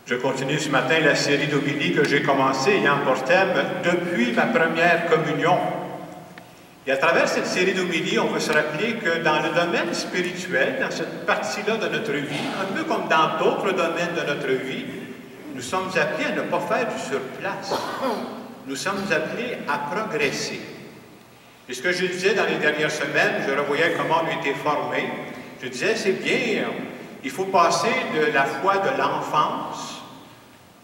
Je continue ce matin la série d'homélies que j'ai commencée ayant pour thème « Depuis ma première communion ». Et à travers cette série d'homélies, on peut se rappeler que dans le domaine spirituel, dans cette partie-là de notre vie, un peu comme dans d'autres domaines de notre vie, nous sommes appelés à ne pas faire du surplace. Nous sommes appelés à progresser. Et ce que je disais dans les dernières semaines, je revoyais comment on était formé. Je disais, c'est bien, il faut passer de la foi de l'enfance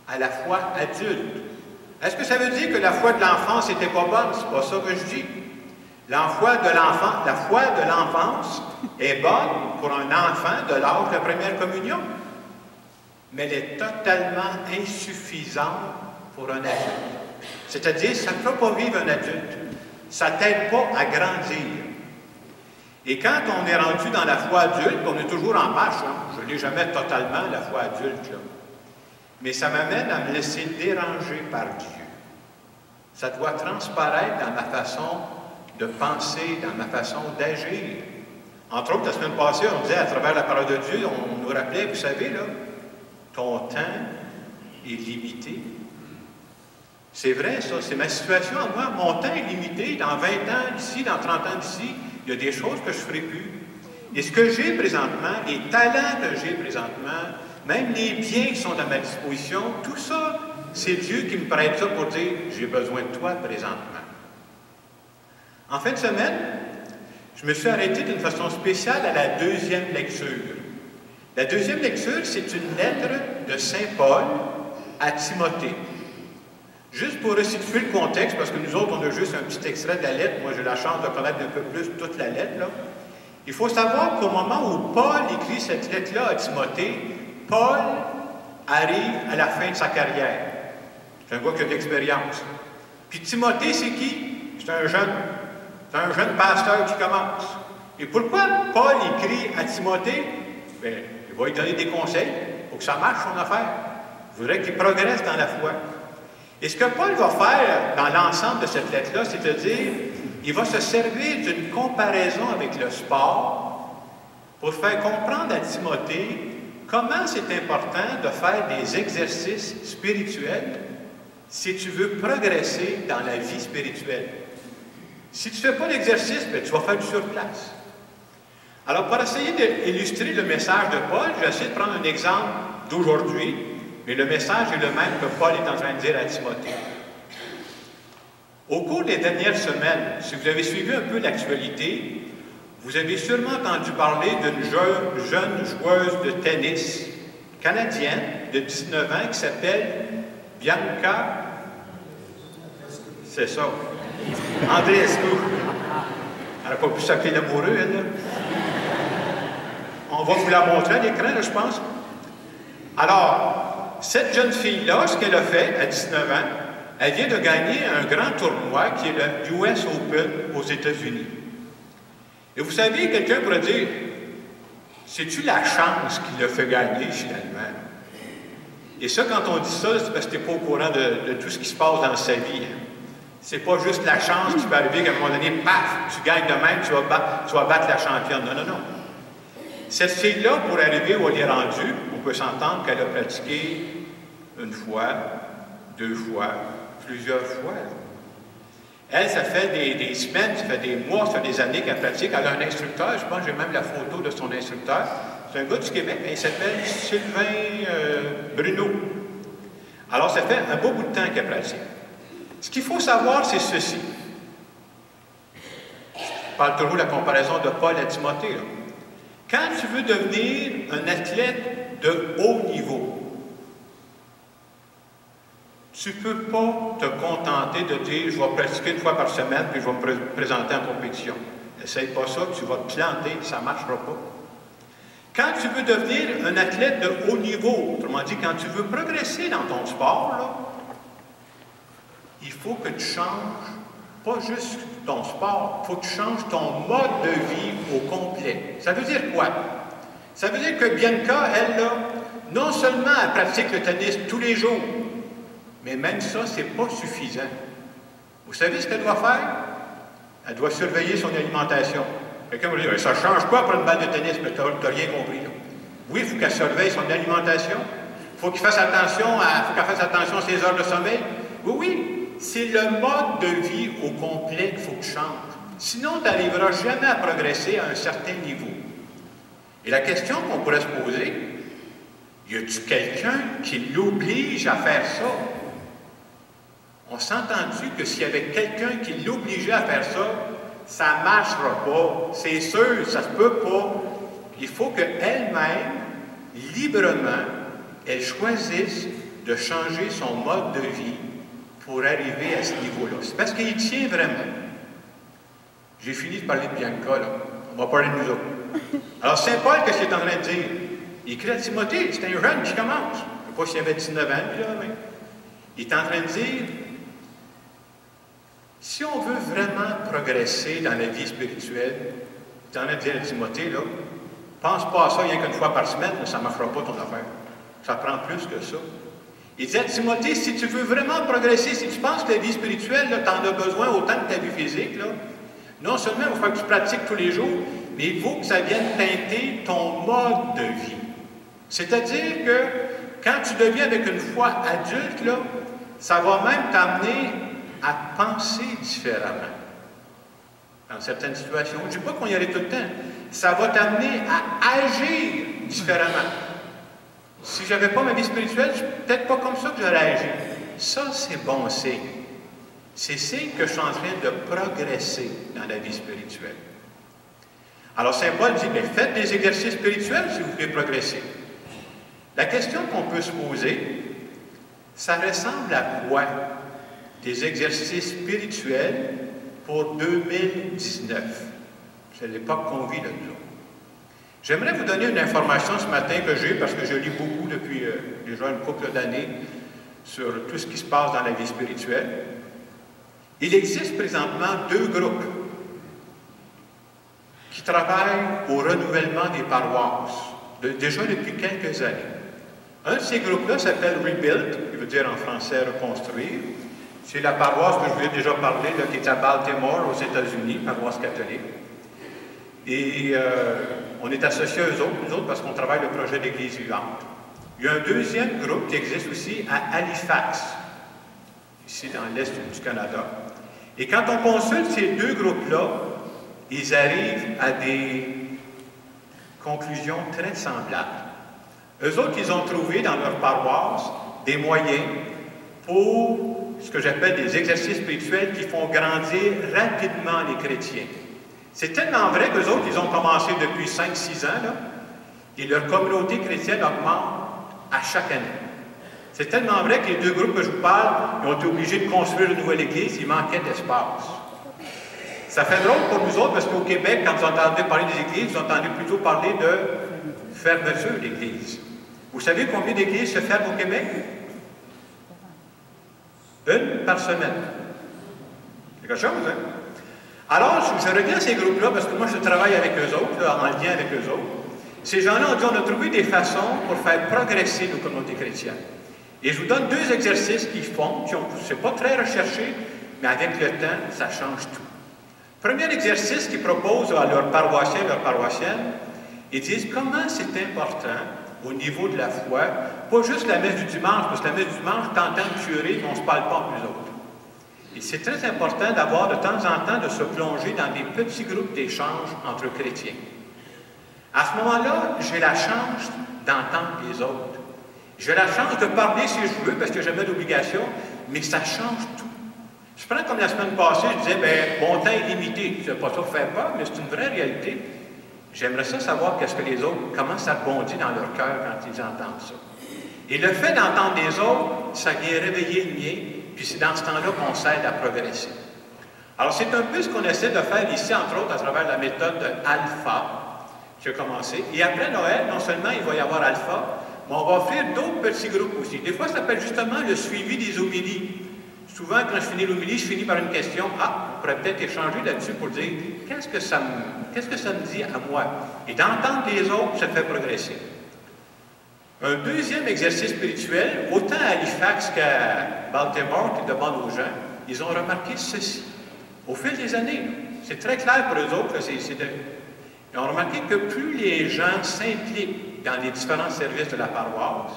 à la foi adulte. Est-ce que ça veut dire que la foi de l'enfance n'était pas bonne? C'est pas ça que je dis. La foi de l'enfance est bonne pour un enfant de l'âge de la première communion, mais elle est totalement insuffisante pour un adulte. C'est-à-dire, ça ne peut pas vivre un adulte. Ça ne t'aide pas à grandir. Et quand on est rendu dans la foi adulte, on est toujours en marche, hein? Je ne l'ai jamais totalement, la foi adulte, là. Mais ça m'amène à me laisser déranger par Dieu. Ça doit transparaître dans ma façon de penser, dans ma façon d'agir. Entre autres, la semaine passée, on disait à travers la parole de Dieu, on nous rappelait, vous savez, là, ton temps est limité. C'est vrai, ça, c'est ma situation à moi. Mon temps est limité. Dans 20 ans d'ici, dans 30 ans d'ici, il y a des choses que je ne ferai plus. Et ce que j'ai présentement, les talents que j'ai présentement, même les biens qui sont à ma disposition, tout ça, c'est Dieu qui me prête ça pour dire « j'ai besoin de toi présentement ». En fin de semaine, je me suis arrêté d'une façon spéciale à la deuxième lecture. La deuxième lecture, c'est une lettre de Saint Paul à Timothée. Juste pour resituer le contexte, parce que nous autres, on a juste un petit extrait de la lettre. Moi, j'ai la chance de connaître un peu plus toute la lettre, là. Il faut savoir qu'au moment où Paul écrit cette lettre-là à Timothée, Paul arrive à la fin de sa carrière. C'est un gars qui a de l'expérience. Puis Timothée, c'est qui? C'est un jeune pasteur qui commence. Et pourquoi Paul écrit à Timothée? Bien, il va lui donner des conseils pour que ça marche son affaire. Il voudrait qu'il progresse dans la foi. Et ce que Paul va faire dans l'ensemble de cette lettre-là, c'est-à-dire, il va se servir d'une comparaison avec le sport pour faire comprendre à Timothée comment c'est important de faire des exercices spirituels si tu veux progresser dans la vie spirituelle. Si tu ne fais pas l'exercice, tu vas faire du surplace. Alors, pour essayer d'illustrer le message de Paul, j'ai essayé de prendre un exemple d'aujourd'hui, mais le message est le même que Paul est en train de dire à Timothée. Au cours des dernières semaines, si vous avez suivi un peu l'actualité, vous avez sûrement entendu parler d'une jeune joueuse de tennis canadienne de 19 ans qui s'appelle Bianca. C'est ça. Andreescu. Elle n'a pas pu s'appeler l'amoureux, elle, là. On va vous la montrer à l'écran, là, je pense. Alors, cette jeune fille-là, ce qu'elle a fait à 19 ans, elle vient de gagner un grand tournoi qui est le US Open aux États-Unis. Et vous savez, quelqu'un pourrait dire, c'est-tu la chance qui l'a fait gagner, finalement? Et ça, quand on dit ça, c'est parce que tu n'es pas au courant de tout ce qui se passe dans sa vie. Hein. C'est pas juste la chance qui peut arriver qu'à un moment donné, paf, tu gagnes de même, tu vas battre la championne. Non, non, non. Cette fille-là, pour arriver où elle est rendue, on peut s'entendre qu'elle a pratiqué une fois, 2 fois, plusieurs fois. Elle, ça fait des semaines, ça fait des mois, ça fait des années qu'elle pratique. Elle a un instructeur, je pense que j'ai même la photo de son instructeur. C'est un gars du Québec, il s'appelle Sylvain Bruno. Alors, ça fait un beau bout de temps qu'elle pratique. Ce qu'il faut savoir, c'est ceci. Je parle toujours de la comparaison de Paul à Timothée, là. Quand tu veux devenir un athlète de haut niveau, tu ne peux pas te contenter de dire « je vais pratiquer 1 fois par semaine puis je vais me présenter en compétition ». N'essaye pas ça, tu vas te planter, ça ne marchera pas. Quand tu veux devenir un athlète de haut niveau, autrement dit, quand tu veux progresser dans ton sport, là, il faut que tu changes, pas juste ton sport, il faut que tu changes ton mode de vie au complet. Ça veut dire quoi? Ça veut dire que Bianca, elle, là, non seulement elle pratique le tennis tous les jours, mais même ça, ce n'est pas suffisant. Vous savez ce qu'elle doit faire? Elle doit surveiller son alimentation. Quelqu'un va dire, ça ne change quoi pour une balle de tennis, mais tu n'as rien compris. Là. Oui, il faut qu'elle surveille son alimentation. Il faut qu'il fasse attention faut qu'elle fasse attention à ses heures de sommeil. Oui, oui, c'est le mode de vie au complet qu'il faut que tu changes. Sinon, tu n'arriveras jamais à progresser à un certain niveau. Et la question qu'on pourrait se poser, y a-t-il quelqu'un qui l'oblige à faire ça? On s'entend-tu que s'il y avait quelqu'un qui l'obligeait à faire ça, ça ne marchera pas. C'est sûr, ça ne se peut pas. Il faut qu'elle-même, librement, elle choisisse de changer son mode de vie pour arriver à ce niveau-là. C'est parce qu'il tient vraiment. J'ai fini de parler de Bianca, là. On va parler de nous autres. Alors, Saint Paul, qu'est-ce qu'il est en train de dire? Il écrit à Timothée, c'est un jeune qui commence. Je ne sais pas s'il avait 19 ans, lui, là, mais il est en train de dire, si on veut vraiment progresser dans la vie spirituelle, il est en train de dire à Timothée, là, pense pas à ça rien qu'une fois par semaine, là, ça ne marchera pas ton affaire. Ça prend plus que ça. Il dit à Timothée, si tu veux vraiment progresser, si tu penses que la vie spirituelle, tu en as besoin autant que ta vie physique, là, non seulement il faut que tu pratiques tous les jours, mais il faut que ça vienne teinter ton mode de vie. C'est-à-dire que quand tu deviens avec une foi adulte, là, ça va même t'amener à penser différemment dans certaines situations. Je ne dis pas qu'on y allait tout le temps. Ça va t'amener à agir différemment. Si je n'avais pas ma vie spirituelle, c'est peut-être pas comme ça que j'aurais agi. Ça, c'est bon signe. C'est signe que je suis en train de progresser dans la vie spirituelle. Alors, Saint Paul dit, mais faites des exercices spirituels si vous voulez progresser. La question qu'on peut se poser, ça ressemble à quoi des exercices spirituels pour 2019? C'est l'époque qu'on vit là-dedans. J'aimerais vous donner une information ce matin que j'ai, parce que je lis beaucoup depuis déjà une couple d'années sur tout ce qui se passe dans la vie spirituelle. Il existe présentement 2 groupes qui travaillent au renouvellement des paroisses, déjà depuis quelques années. Un de ces groupes-là s'appelle Rebuild, qui veut dire en français reconstruire. C'est la paroisse que je vous ai déjà parlé, là, qui est à Baltimore, aux États-Unis, paroisse catholique. Et on est associés à eux autres, nous autres, parce qu'on travaille le projet d'Église vivante. Il y a un deuxième groupe qui existe aussi à Halifax, ici dans l'Est du Canada. Et quand on consulte ces 2 groupes-là, ils arrivent à des conclusions très semblables. Eux autres, ils ont trouvé dans leur paroisse des moyens pour ce que j'appelle des exercices spirituels qui font grandir rapidement les chrétiens. C'est tellement vrai qu'eux autres, ils ont commencé depuis 5-6 ans, là, et leur communauté chrétienne augmente à chaque année. C'est tellement vrai que les 2 groupes que je vous parle, ils ont été obligés de construire une nouvelle église, il manquait d'espace. Ça fait drôle pour nous autres, parce qu'au Québec, quand vous entendez parler des églises, vous entendez plutôt parler de fermeture d'églises. Vous savez combien d'églises se ferment au Québec? 1 par semaine. C'est quelque chose, hein? Alors, je reviens à ces groupes-là, parce que moi, je travaille avec eux autres, là, en lien avec eux autres. Ces gens-là ont dit, on a trouvé des façons pour faire progresser nos communautés chrétiennes. Et je vous donne 2 exercices qu'ils font, c'est pas très recherché, mais avec le temps, ça change tout. Premier exercice qu'ils proposent à leurs paroissiens, leurs paroissiennes, ils disent comment c'est important au niveau de la foi, pas juste la messe du dimanche, parce que la messe du dimanche, t'entends le curé, mais on ne se parle pas entre nous autres. Et c'est très important d'avoir de temps en temps de se plonger dans des petits groupes d'échange entre chrétiens. À ce moment-là, j'ai la chance d'entendre les autres. J'ai la chance de parler si je veux, parce que j'ai jamais d'obligation, mais ça change tout. Je prends comme la semaine passée, je disais, bien, mon temps est limité. Je ne sais pas ça faire peur, mais c'est une vraie réalité. J'aimerais ça savoir qu'est-ce que les autres, comment ça rebondit dans leur cœur quand ils entendent ça. Et le fait d'entendre les autres, ça vient réveiller le mien, puis c'est dans ce temps-là qu'on s'aide à progresser. Alors, c'est un peu ce qu'on essaie de faire ici, entre autres, à travers la méthode Alpha, qui a commencé. Et après Noël, non seulement il va y avoir Alpha, mais on va offrir d'autres petits groupes aussi. Des fois, ça s'appelle justement le suivi des homélies. Souvent, quand je finis l'homélie, je finis par une question. Ah, on pourrait peut-être échanger là-dessus pour dire qu'est-ce que ça me dit à moi? Et d'entendre les autres, ça fait progresser. Un deuxième exercice spirituel, autant à Halifax qu'à Baltimore, qui demande aux gens, ils ont remarqué ceci. Au fil des années, c'est très clair pour eux autres, ils ont remarqué que plus les gens s'impliquent dans les différents services de la paroisse,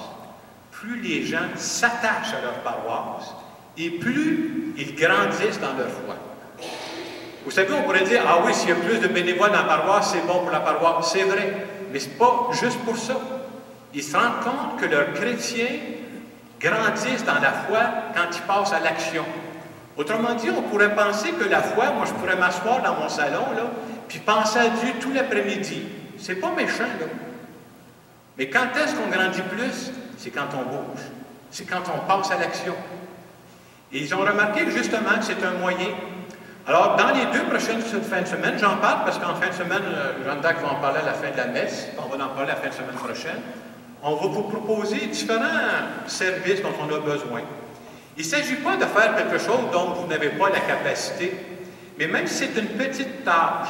plus les gens s'attachent à leur paroisse et plus ils grandissent dans leur foi. Vous savez, on pourrait dire, ah oui, s'il y a plus de bénévoles dans la paroisse, c'est bon pour la paroisse. C'est vrai, mais ce n'est pas juste pour ça. Ils se rendent compte que leurs chrétiens grandissent dans la foi quand ils passent à l'action. Autrement dit, on pourrait penser que la foi, moi je pourrais m'asseoir dans mon salon, là, puis penser à Dieu tout l'après-midi. C'est pas méchant, là. Mais quand est-ce qu'on grandit plus? C'est quand on bouge. C'est quand on passe à l'action. Et ils ont remarqué justement que c'est un moyen. Alors, dans les 2 prochaines fins de semaine, j'en parle parce qu'en fin de semaine, Jean-Dac va en parler à la fin de la messe, on va en parler la fin de semaine prochaine. On va vous proposer différents services dont on a besoin. Il ne s'agit pas de faire quelque chose dont vous n'avez pas la capacité, mais même si c'est une petite tâche,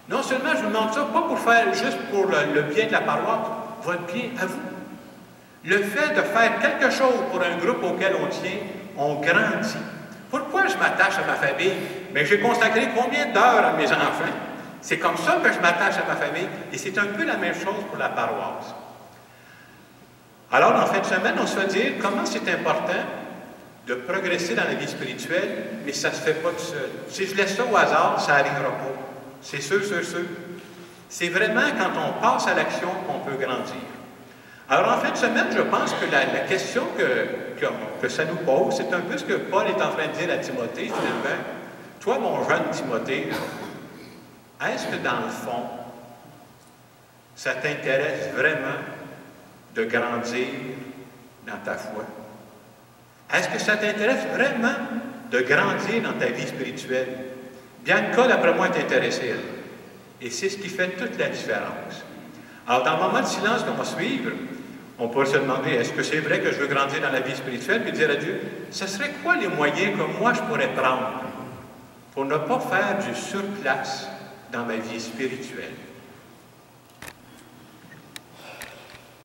non seulement je vous demande ça, pas pour faire juste pour le bien de la paroisse, votre bien à vous. Le fait de faire quelque chose pour un groupe auquel on tient, on grandit. Pourquoi je m'attache à ma famille? Bien, j'ai consacré combien d'heures à mes enfants? C'est comme ça que je m'attache à ma famille, et c'est un peu la même chose pour la paroisse. Alors, en fin de semaine, on se fait dire comment c'est important de progresser dans la vie spirituelle, mais ça ne se fait pas tout seul. Si je laisse ça au hasard, ça n'arrivera pas. C'est sûr, sûr, sûr. C'est vraiment quand on passe à l'action qu'on peut grandir. Alors, en fin de semaine, je pense que la question que ça nous pose, c'est un peu ce que Paul est en train de dire à Timothée, finalement. Toi, mon jeune Timothée, est-ce que dans le fond, ça t'intéresse vraiment de grandir dans ta foi? Est-ce que ça t'intéresse vraiment de grandir dans ta vie spirituelle? Bianca, d'après moi, est intéressée, elle. Et c'est ce qui fait toute la différence. Alors, dans le moment de silence qu'on va suivre, on pourrait se demander, est-ce que c'est vrai que je veux grandir dans la vie spirituelle? Puis dire à Dieu, ce serait quoi les moyens que moi je pourrais prendre pour ne pas faire du surplace dans ma vie spirituelle?